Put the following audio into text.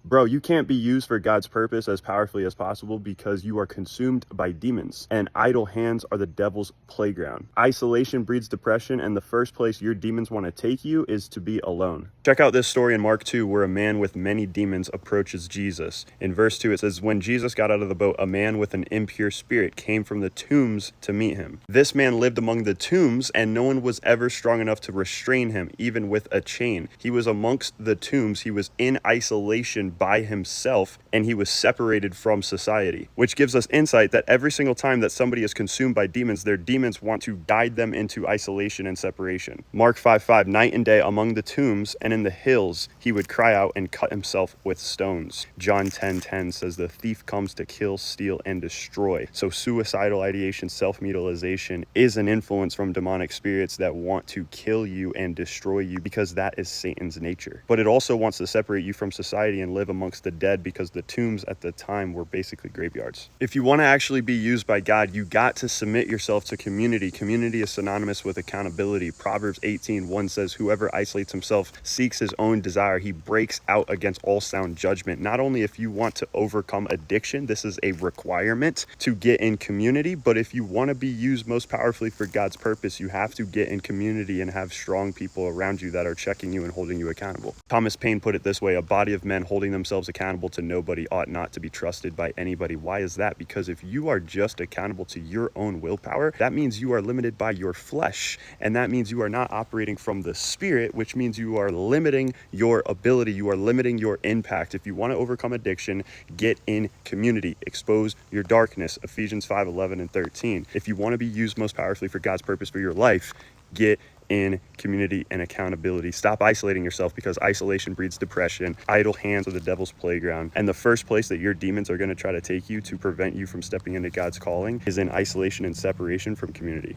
Bro, you can't be used for God's purpose as powerfully as possible because you are consumed by demons, and idle hands are the devil's playground. Isolation breeds depression, and the first place your demons want to take you is to be alone. Check out this story in Mark 2 where a man with many demons approaches Jesus. In verse 2 it says, "When Jesus got out of the boat, a man with an impure spirit came from the tombs to meet him. This man lived among the tombs, and no one was ever strong enough to restrain him, even with a chain. He was amongst the tombs. He was in isolation by himself, and he was separated from society," which gives us insight that every single time that somebody is consumed by demons, their demons want to guide them into isolation and separation. Mark 5:5, "Night and day among the tombs and in the hills, he would cry out and cut himself with stones." John 10:10 says, "The thief comes to kill, steal, and destroy." So suicidal ideation, self-mutilation is an influence from demonic spirits that want to kill you and destroy you, because that is Satan's nature. But it also wants to separate you from society and live amongst the dead, because the tombs at the time were basically graveyards. If you want to actually be used by God, you got to submit yourself to community. Community is synonymous with accountability. Proverbs 18:1 says, "Whoever isolates himself seeks his own desire. He breaks out against all sound judgment." Not only if you want to overcome addiction, this is a requirement to get in community, but if you want to be used most powerfully for God's purpose, you have to get in community and have strong people around you that are checking you and holding you accountable. Thomas Paine put it this way: "A body of men holding themselves accountable to nobody ought not to be trusted by anybody." Why is that? Because if you are just accountable to your own willpower, that means you are limited by your flesh, and that means you are not operating from the spirit, which means you are limiting your ability, you are limiting your impact. If you want to overcome addiction, get in community, expose your darkness, Ephesians 5:11 and 13. If you want to be used most powerfully for God's purpose for your life, get in community and accountability. Stop isolating yourself, because isolation breeds depression. Idle hands are the devil's playground. And the first place that your demons are going to try to take you to prevent you from stepping into God's calling is in isolation and separation from community.